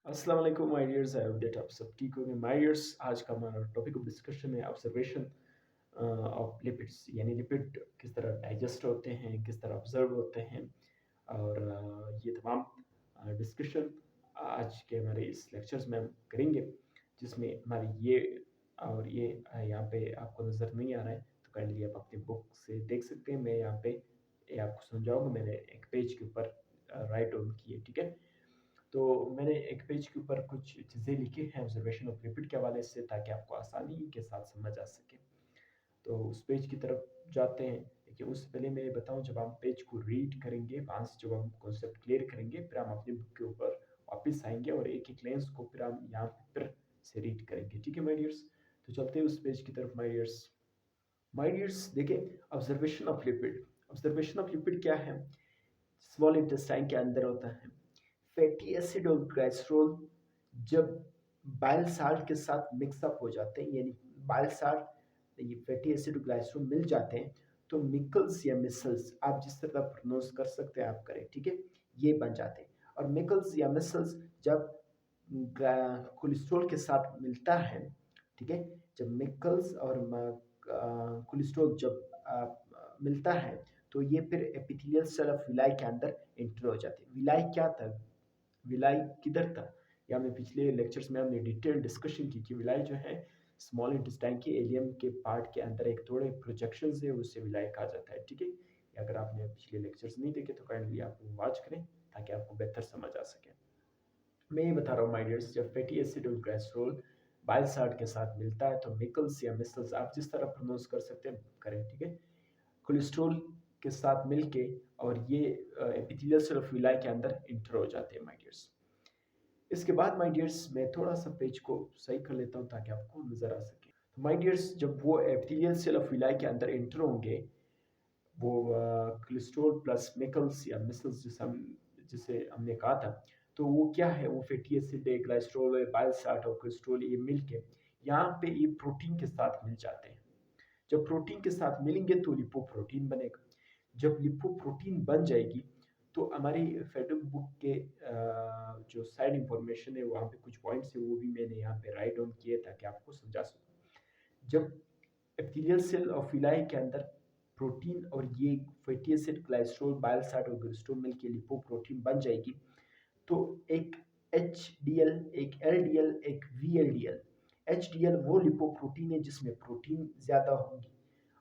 अस्सलाम वालेकुम my dears. I hope that आप सब ठीक होंगे माय डियर्स। आज का हमारा टॉपिक ऑफ डिस्कशन है ऑब्जर्वेशन ऑफ लिपिड्स, यानी लिपिड किस तरह डाइजेस्ट होते हैं, किस तरह ऑब्जर्व होते हैं। और ये तमाम डिस्कशन आज के हमारे इस लेक्चर्स में हम करेंगे, जिसमें हमारी ये यहाँ पे आपको नज़र नहीं आ रहा है तो काइंडली आप अपनी बुक से देख सकते हैं। मैं यहाँ पे ये आपको समझाऊंगा। मैंने एक पेज के ऊपर राइट ऑन किए, ठीक है। तो मैंने एक पेज के ऊपर कुछ चीज़ें लिखी हैं ऑब्जर्वेशन ऑफ लिपिड के हवाले से, ताकि आपको आसानी के साथ समझ आ सके। तो उस पेज की तरफ जाते हैं। देखिए, उससे पहले मैं ये बताऊं, जब हम पेज को रीड करेंगे, वहाँ से जब हम कॉन्सेप्ट क्लियर करेंगे, फिर हम अपनी बुक के ऊपर वापस आएंगे और एक एक लेंस को फिर हम यहाँ पे फिर से रीड करेंगे, ठीक है माय डियर्स। तो चलते हैं उस पेज की तरफ माय डियर्स। माय डियर्स देखिए, observation of lipid. Observation of lipid क्या है? स्मॉल इंटेस्टाइन के अंदर होता है। फैटी एसिड और ग्लाइसरॉल जब बाइल साल्ट के साथ मिक्सअप हो जाते हैं, यानी बाइल साल्ट ये फैटी एसिड और ग्लाइसरॉल मिल जाते हैं, तो मिकल्स या मिसल्स, आप जिस तरह प्रोनाउंस कर सकते हैं आप करें, ठीक है, ये बन जाते हैं। और मिकल्स या मिसल्स जब कोलेस्ट्रॉल के साथ मिलता है, ठीक है, जब मिकल्स और कोलेस्ट्रॉल जब मिलता है, तो ये फिर एपिथेलियल सेल ऑफ विलाई के अंदर एंटर हो जाते हैं। विलाई क्या था? विलाई किधर था? ये हमने पिछले लेक्चर्स में हमने डिटेल डिस्कशन की कि विलाई जो है स्मॉल इंटेस्टाइन के एलियम के पार्ट के अंदर एक थोड़े प्रोजेक्शन है, उससे विलाई कहा जाता है, ठीक है। अगर आपने पिछले लेक्चर्स नहीं देखे तो काइंडली आप वॉच करें, ताकि आपको बेहतर समझ आ सके। मैं ये बता रहा हूँ माय डियर्स, जब फैटी एसिड और ग्लिसरॉल बाइल साल्ट के साथ मिलता है, तो मिकल्स या मिसल्स, आप जिस तरह प्रोनाउंस कर सकते हैं करें, ठीक है, कोलेस्ट्रॉल के साथ मिलके और ये एपिथेलियल सेल ऑफ विलाई के अंदर इंटर हो जाते हैं माय डियर्स। इसके बाद माय डियर्स मैं थोड़ा सा पेज को सही कर लेता हूँ ताकि आपको नजर आ सके। तो माय डियर्स, जब वो एपिथेलियल सेल ऑफ विलाई के अंदर इंटर होंगे, वो कोलेस्ट्रॉल प्लस मिकल्स या मिसल्स जिसे हमने कहा था, तो वो क्या है? वो फैटी एसिड है, ग्लाइसरॉल है, बाइल साल्ट और कोलेस्ट्रॉल, ये मिलके यहाँ पे ये प्रोटीन के साथ मिल जाते हैं। जब प्रोटीन के साथ मिलेंगे तो लिपोप्रोटीन बनेगा। जब लिपोप्रोटीन बन जाएगी, तो हमारी फेडरल बुक के जो साइड इंफॉर्मेशन है, वहाँ पे कुछ पॉइंट्स है, वो भी मैंने यहाँ पे राइट डाउन किए ताकि आपको समझा सकूँ। जब एपिथेलियल सेल ऑफ विलाई के अंदर प्रोटीन और ये fatty acid, glycerol, bile salt और कोलेस्ट्रॉल मिलके लिपोप्रोटीन बन जाएगी, तो एक HDL, एक LDL, एक VLDL। HDL वो लिपोप्रोटीन है जिसमें प्रोटीन ज़्यादा होगी,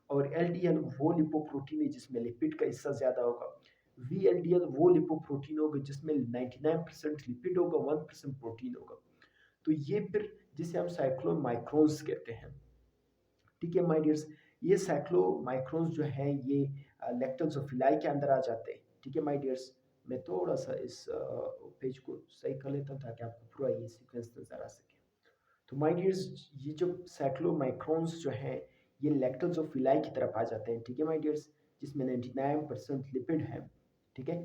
और LDL वो लिपोप्रोटीन है जिसमें लिपिड का हिस्सा ज़्यादा होगा। VLDL वो लिपोप्रोटीन होगा जिसमें 99% लिपिड होगा, 1% प्रोटीन होगा। तो ये फिर जिसे हम साइक्लोमाइक्रोन्स कहते हैं, ठीक है माय डियर्स। ये साइक्लोमाइक्रोन्स जो है ये लैक्टोजोफिलाई के अंदर आ जाते हैं, ठीक है माय डियर्स। मैं थोड़ा सा इस पेज को सही कर लेता हूँ ताकि आपको पूरा ये सीक्वेंस नजर आ सके। तो माय डियर्स, ये जो साइक्लोमाइक्रोन्स जो है ये लैक्टोजोफिलाई की तरफ आ जाते हैं, ठीक है माय डियर्स, जिसमें 99% लिपिड है, ठीक है।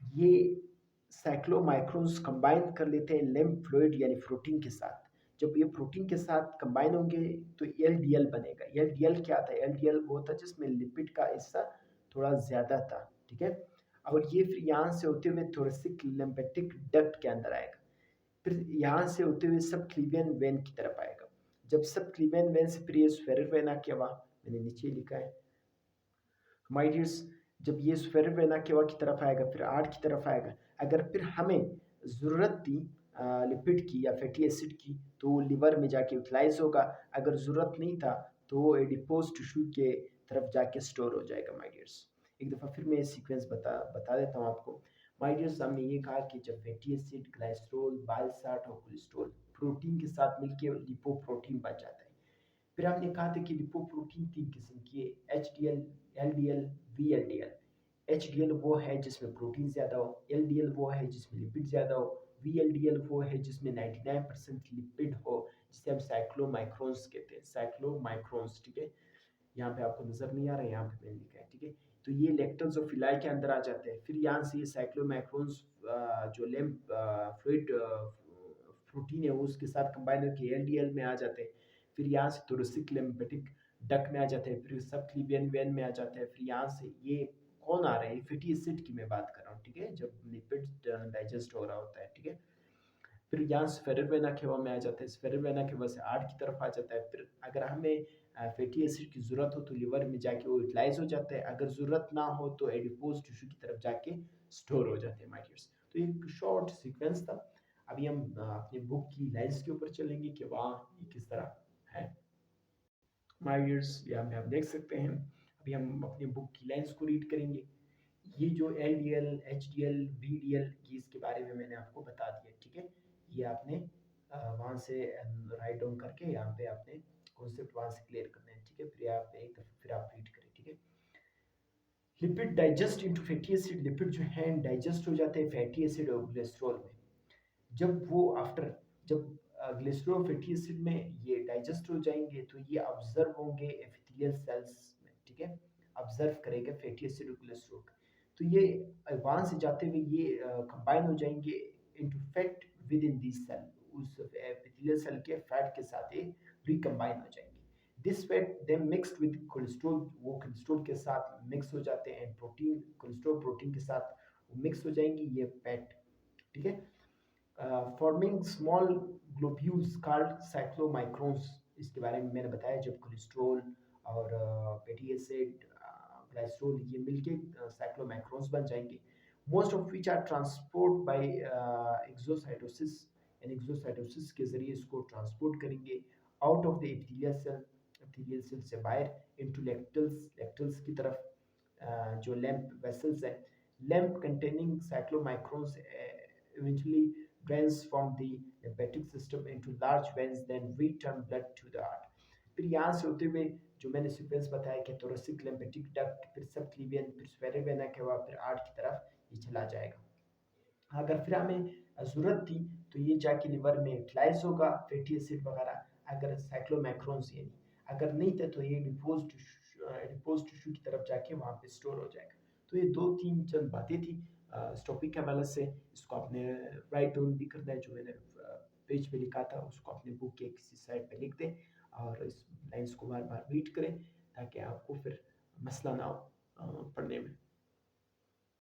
ये साइक्लोमाइक्रोन्स कंबाइन कर लेते हैं लिम्फ फ्लूइड यानी प्रोटीन के साथ। जब ये प्रोटीन के साथ कंबाइन होंगे तो एलडीएल बनेगा। एलडीएल क्या था? एलडीएल वो था जिसमें लिपिड का हिस्सा थोड़ा ज़्यादा था, ठीक है। और ये फिर यहाँ से होते हुए थोरेसिक लिम्फेटिक डक्ट के अंदर आएगा, फिर यहाँ से होते हुए सब क्लीवियन वेन की तरफ आएगा। जब सब क्लीवियन वेन से फिर ये स्फेरल वेन आके वहाँ मैंने नीचे लिखा है माय डियर्स, जब ये स्फेरल वेना केवा की तरफ आएगा, फिर आर्ट की तरफ आएगा। अगर फिर हमें ज़रूरत थी लिपिड की या फैटी एसिड की, तो वो लिवर में जाके यूटिलाइज होगा। अगर ज़रूरत नहीं था तो वो एडिपोज टिश्यू के तरफ जाके स्टोर हो जाएगा माय डियर्स। एक दफ़ा फिर मैं सीक्वेंस बता देता हूँ आपको। माय डियर्स, हमने ये कहा कि जब fatty acid, glycerol, bile salt और कोलेस्ट्रॉल प्रोटीन के साथ मिलकर लिपोप्रोटीन बन जाता है। फिर हमने कहा था कि लिपोप्रोटीन तीन किस्म की है: HDL, LDL, VLDL। HDL वो है जिसमें प्रोटीन ज़्यादा हो, LDL वो है जिसमें लिपिड ज़्यादा हो, VLDL वो है जिसमें 99% लिपिड हो, जिसे हम साइक्लोमाइक्रोन्स कहते हैं। साइक्लोमाइक्रोन्स, ठीक है, यहाँ पे आपको नजर नहीं आ रहा है, यहाँ पे मैंने लिखा है, ठीक है। तो ये लैक्टोजोफिलाई के अंदर आ जाते हैं। फिर यहाँ से ये साइक्लोमाइक्रोन्स जो लिम्फ फ्लूइड प्रोटीन है वो उसके साथ कंबाइन होकर LDL में आ जाते हैं। फिर यहाँ से थोरेसिक लिम्फेटिक डक्ट में आ जाते हैं, फिर सब क्लीवियन वेन में आ जाते हैं। फिर यहाँ से ये कौन आ रहा है? फैटी एसिड की मैं बात कर रहा हूँ, ठीक है, जब लिपिड डाइजेस्ट हो रहा होता है, ठीक है। फिर यहाँ स्फेरल वेना केवा में आ जाता है, स्फेरल वेना केवा से आर्ट की तरफ आ जाता है। फिर अगर हमें फैटी एसिड की ज़रूरत हो तो लिवर में जाके वो यूटिलाइज हो जाता है, अगर ज़रूरत ना हो तो एडिपोज टिश्यू की तरफ जाके स्टोर हो जाते हैं माय डियर्स। तो एक शॉर्ट सीक्वेंस था। अभी हम अपनी बुक की लाइन्स के ऊपर चलेंगे कि वहाँ ये किस तरह है। माय डियर्स, यहाँ पे आप देख सकते हैं। अभी हम अपनी बुक की लाइन्स को रीड करेंगे। ये जो L D L, H D L, V D L, ये इसके बारे में मैंने आपको बता दिया, ठीक है। ये आपने वहाँ से राइट डाउन करके यहाँ पे आपने कॉन्सेप्ट वहाँ से क्लियर करना है, ठीक है। फिर आप एक दफा फिर आप रीड करें, ठीक है। Lipid digest into fatty acid, lipid जो है डाइजेस्ट हो जाते हैं फैटी एसिड और कोलेस्ट्रॉल में। जब वो आफ्टर जब ग्लिसरॉल फैटी एसिड में ये डाइजेस्ट हो जाएंगे तो ये ऑब्जर्व होंगे एपिथेलियल सेल्स में, ठीक है। ऑब्जर्व करेगा फैटी एसिड और कोलेस्ट्रॉल। तो ये वहां से जाते हुए ये कंबाइन हो जाएंगे into fat within this cell, उस एपिथेलियल सेल के फैट के साथ ये रिकम्बाइन हो जाएंगे। This fat then mixed with cholesterol, वो कोलेस्ट्रॉल के साथ मिक्स हो जाते हैं, प्रोटीन कोलेस्ट्रॉल प्रोटीन के साथ मिक्स हो जाएंगी ये फैट, ठीक है। फॉर्मिंग स्मॉल ग्लोब्यूल्स कॉल्ड साइक्लोमाइक्रोन्स, इसके बारे में मैंने बताया। जब कोलेस्ट्रॉल और फैटी एसिड कोलेस्ट्रॉल ये मिलके साइक्लोमाइक्रोन्स बन जाएंगे। Most of which are transport by exocytosis, यानी एक्सोसाइटोसिस के जरिए इसको ट्रांसपोर्ट करेंगे out of the epithelial cell, epithelial cell से बाहर इनटू लेक्टल्स, लेक्टल्स की तरफ। जो लैम्प वेसल्स है, lymph containing chylomicrons eventually drains from the lymphatic system into large veins, then return blood to the heart। फिर यहाँ से होते हुए जो मैंने सीक्वेंस बताया कि थोरेसिक लिम्फेटिक डक्ट, फिर सबक्लीवियन, फिर स्फेरिक वेना के बाद फिर आर्ट की तरफ ये चला जाएगा। अगर फिर हमें ज़रूरत थी तो ये जाके लिवर में यूटिलाइज होगा फैटी एसिड वगैरह, अगर साइक्लोमैक्रोन्स यानी अगर नहीं था तो ये डिपोज टिश्यू की तरफ जाके वहाँ पे स्टोर हो जाएगा। तो ये दो तीन चंद बातें थी इस टॉपिक के हवाले से। इसको आपने राइट डाउन भी करना है, जो मैंने पेज पे लिखा था उसको अपने बुक के किसी साइड पे लिख दें और इस लाइंस को बार बार रीड करें ताकि आपको फिर मसला ना हो पढ़ने में।